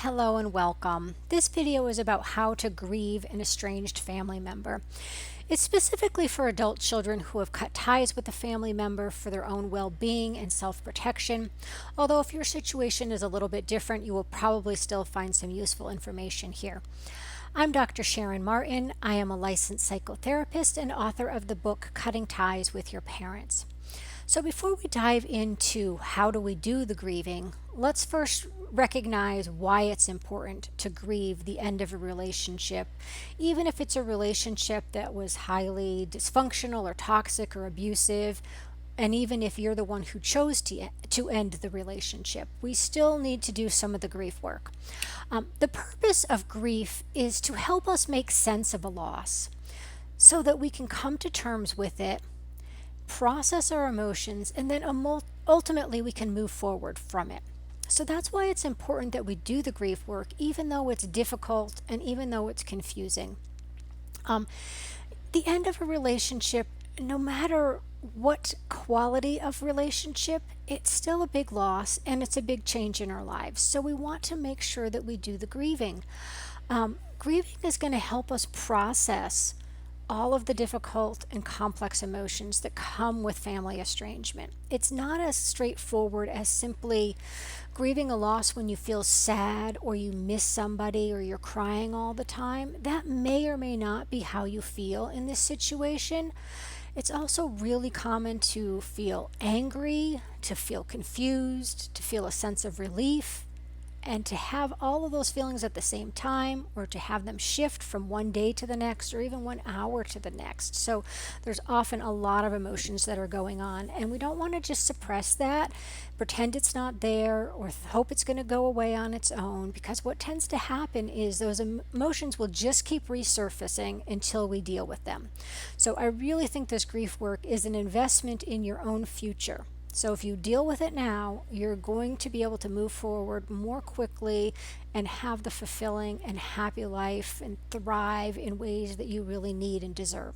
Hello and welcome. This video is about how to grieve an estranged family member. It's specifically for adult children who have cut ties with a family member for their own well-being and self-protection. Although if your situation is a little bit different, you will probably still find some useful information here. I'm Dr. Sharon Martin. I am a licensed psychotherapist and author of the book Cutting Ties with Your Parents. So before we dive into how do we do the grieving, let's first recognize why it's important to grieve the end of a relationship, even if it's a relationship that was highly dysfunctional or toxic or abusive, and even if you're the one who chose to end the relationship. We still need to do some of the grief work. The purpose of grief is to help us make sense of a loss so that we can come to terms with it, process our emotions, and then ultimately we can move forward from it. So that's why it's important that we do the grief work, even though it's difficult and even though it's confusing. The end of a relationship, no matter what quality of relationship, it's still a big loss and it's a big change in our lives. So we want to make sure that we do the grieving. Grieving is going to help us process all of the difficult and complex emotions that come with family estrangement. It's not as straightforward as simply grieving a loss when you feel sad or you miss somebody or you're crying all the time. That may or may not be how you feel in this situation. It's also really common to feel angry, to feel confused, to feel a sense of relief, and to have all of those feelings at the same time, or to have them shift from one day to the next or even 1 hour to the next. So there's often a lot of emotions that are going on, and we don't want to just suppress that, pretend it's not there, or hope it's going to go away on its own, because what tends to happen is those emotions will just keep resurfacing until we deal with them. So I really think this grief work is an investment in your own future. So if you deal with it now, you're going to be able to move forward more quickly and have the fulfilling and happy life and thrive in ways that you really need and deserve.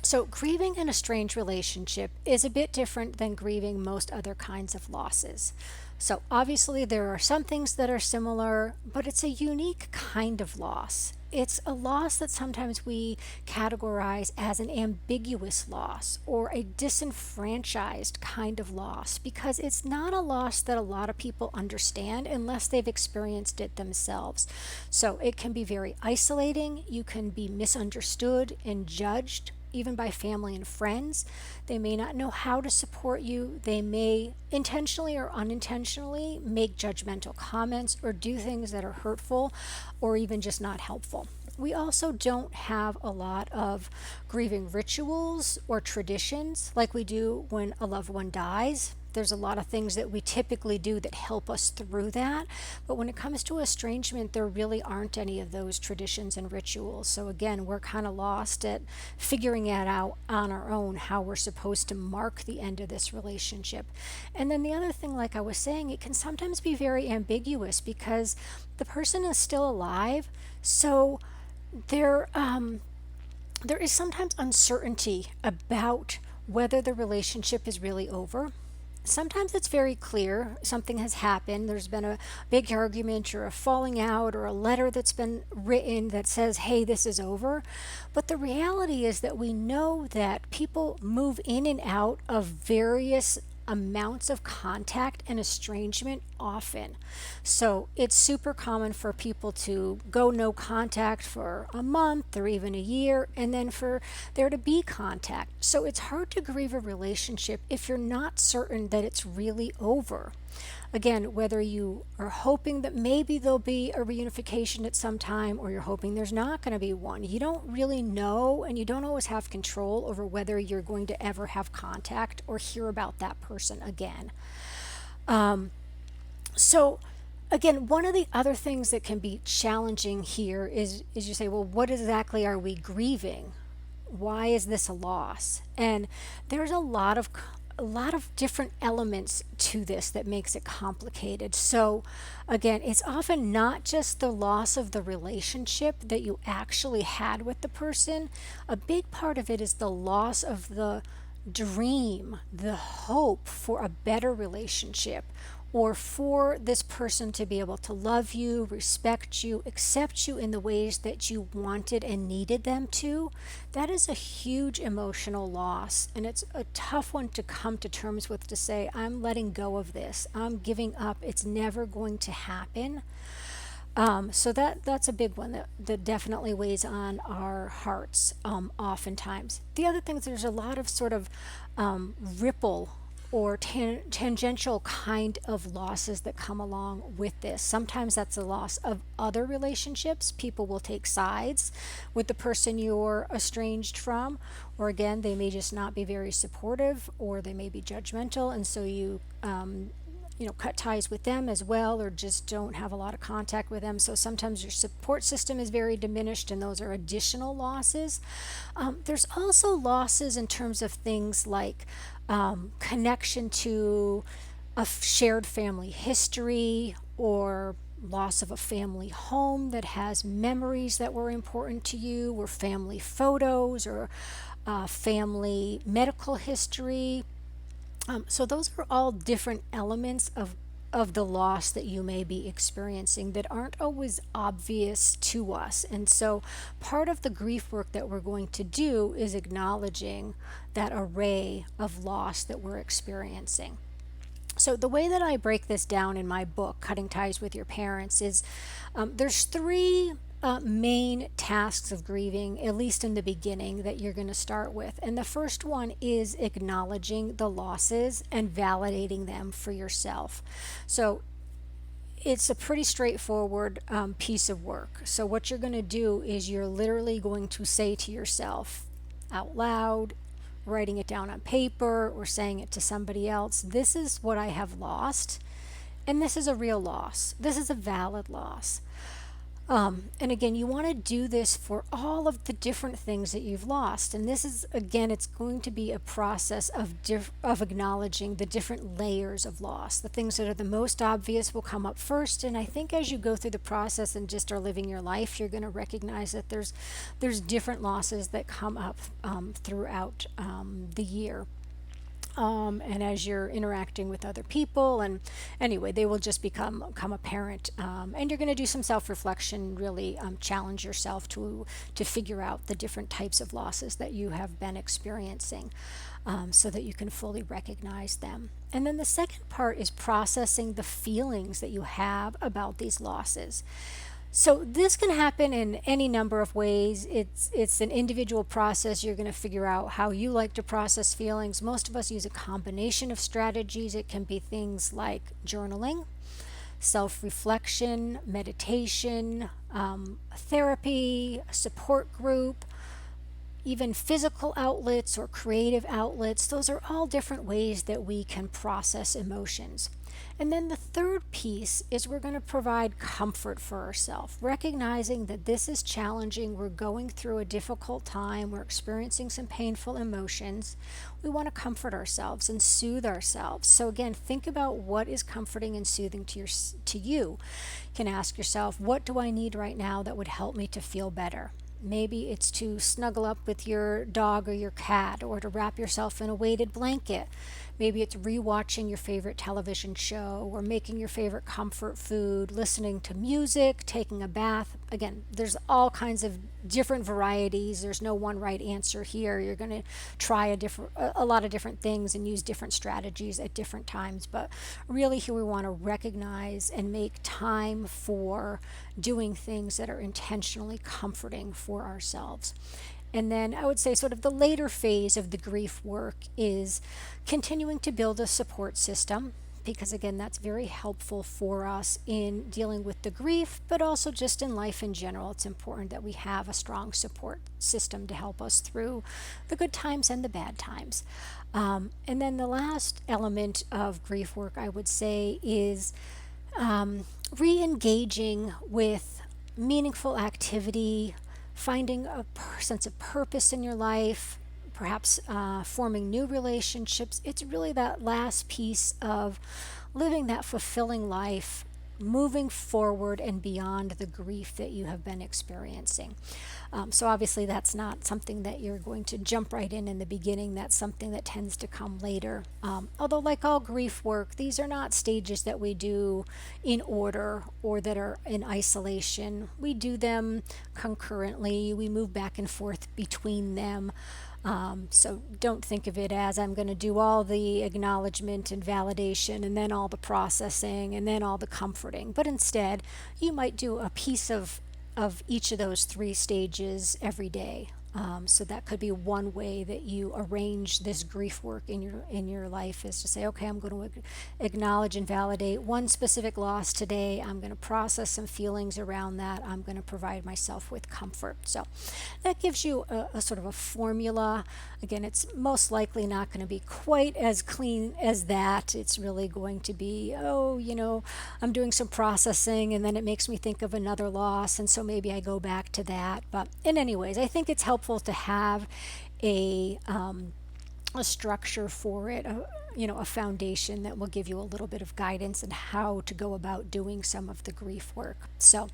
So grieving an estranged relationship is a bit different than grieving most other kinds of losses. So obviously there are some things that are similar, but it's a unique kind of loss. It's a loss that sometimes we categorize as an ambiguous loss or a disenfranchised kind of loss, because it's not a loss that a lot of people understand unless they've experienced it themselves. So it can be very isolating. You can be misunderstood and judged even by family and friends. They may not know how to support you. They may intentionally or unintentionally make judgmental comments or do things that are hurtful or even just not helpful. We also don't have a lot of grieving rituals or traditions like we do when a loved one dies. There's a lot of things that we typically do that help us through that. But when it comes to estrangement, there really aren't any of those traditions and rituals. So again, we're kind of lost at figuring it out on our own, how we're supposed to mark the end of this relationship. And then the other thing, like I was saying, it can sometimes be very ambiguous because the person is still alive. So there is sometimes uncertainty about whether the relationship is really over. Sometimes it's very clear something has happened. There's been a big argument or a falling out or a letter that's been written that says, hey, this is over. But the reality is that we know that people move in and out of various amounts of contact and estrangement often. So it's super common for people to go no contact for a month or even a year, and then for there to be contact. So it's hard to grieve a relationship if you're not certain that it's really over. Again, whether you are hoping that maybe there'll be a reunification at some time, or you're hoping there's not going to be one, you don't really know, and you don't always have control over whether you're going to ever have contact or hear about that person again. So again, one of the other things that can be challenging here is you say, well, what exactly are we grieving? Why is this a loss? And there's a lot of different elements to this that makes it complicated. So again, it's often not just the loss of the relationship that you actually had with the person. A big part of it is the loss of the dream, the hope for a better relationship, or for this person to be able to love you, respect you, accept you in the ways that you wanted and needed them to, that is a huge emotional loss. And it's a tough one to come to terms with, to say, I'm letting go of this, I'm giving up, it's never going to happen. So that's a big one that definitely weighs on our hearts, oftentimes. The other thing is there's a lot of sort of ripple or tangential kind of losses that come along with this. Sometimes that's a loss of other relationships. People will take sides with the person you're estranged from, or again, they may just not be very supportive, or they may be judgmental, and so you cut ties with them as well, or just don't have a lot of contact with them. So sometimes your support system is very diminished, and those are additional losses. There's also losses in terms of things like connection to a shared family history, or loss of a family home that has memories that were important to you, or family photos, or family medical history. So those are all different elements of the loss that you may be experiencing that aren't always obvious to us. And so part of the grief work that we're going to do is acknowledging that array of loss that we're experiencing. So the way that I break this down in my book, Cutting Ties with Your Parents, is there's three main tasks of grieving, at least in the beginning, that you're going to start with. And the first one is acknowledging the losses and validating them for yourself. So it's a pretty straightforward piece of work. So what you're going to do is you're literally going to say to yourself out loud, writing it down on paper or saying it to somebody else, this is what I have lost, and this is a real loss. This is a valid loss. And again, you want to do this for all of the different things that you've lost. And this is, again, it's going to be a process of acknowledging the different layers of loss. The things that are the most obvious will come up first. And I think as you go through the process and just are living your life, you're going to recognize that there's different losses that come up throughout the year. And as you're interacting with other people, and anyway, they will just become apparent, and you're going to do some self-reflection, really challenge yourself to figure out the different types of losses that you have been experiencing, so that you can fully recognize them. And then the second part is processing the feelings that you have about these losses. So this can happen in any number of ways. It's an individual process. You're going to figure out how you like to process feelings. Most of us use a combination of strategies. It can be things like journaling, self-reflection, meditation, therapy, a support group, even physical outlets or creative outlets. Those are all different ways that we can process emotions. And then the third piece is we're going to provide comfort for ourselves, recognizing that this is challenging. We're going through a difficult time. We're experiencing some painful emotions. We want to comfort ourselves and soothe ourselves. So again, think about what is comforting and soothing to you. You can ask yourself, what do I need right now that would help me to feel better? Maybe it's to snuggle up with your dog or your cat, or to wrap yourself in a weighted blanket. Maybe it's rewatching your favorite television show, or making your favorite comfort food, listening to music, taking a bath. Again, there's all kinds of different varieties. There's no one right answer here. You're going to try a lot of different things and use different strategies at different times. But really here we want to recognize and make time for doing things that are intentionally comforting for ourselves. And then I would say sort of the later phase of the grief work is continuing to build a support system, because again, that's very helpful for us in dealing with the grief, but also just in life in general. It's important that we have a strong support system to help us through the good times and the bad times. And then the last element of grief work, I would say, is re-engaging with meaningful activity, finding a sense of purpose in your life, perhaps forming new relationships. It's really that last piece of living that fulfilling life, moving forward and beyond the grief that you have been experiencing. So obviously that's not something that you're going to jump right in the beginning. That's something that tends to come later. Although like all grief work, these are not stages that we do in order or that are in isolation. We do them concurrently. We move back and forth between them. So don't think of it as I'm going to do all the acknowledgement and validation and then all the processing and then all the comforting. But instead, you might do a piece of each of those three stages every day. So that could be one way that you arrange this grief work in your life, is to say, okay, I'm going to acknowledge and validate one specific loss today. I'm going to process some feelings around that. I'm going to provide myself with comfort. So that gives you a sort of a formula. Again, it's most likely not going to be quite as clean as that. It's really going to be, I'm doing some processing and then it makes me think of another loss, and so maybe I go back to that. But in any ways, I think it's helpful to have a structure for it, a foundation that will give you a little bit of guidance in how to go about doing some of the grief work. So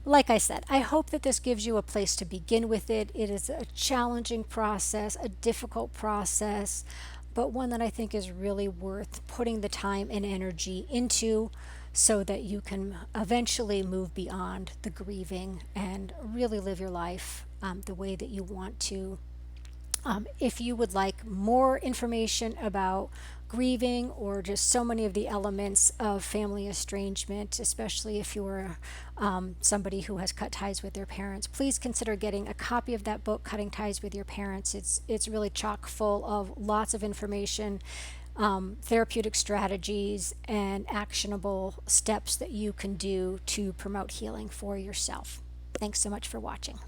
like I said, I hope that this gives you a place to begin with it. It is a challenging process, a difficult process, but one that I think is really worth putting the time and energy into, so that you can eventually move beyond the grieving and really live your life the way that you want to. If you would like more information about grieving or just so many of the elements of family estrangement, especially if you're somebody who has cut ties with their parents, please consider getting a copy of that book, Cutting Ties with Your Parents. It's really chock full of lots of information, therapeutic strategies, and actionable steps that you can do to promote healing for yourself. Thanks so much for watching.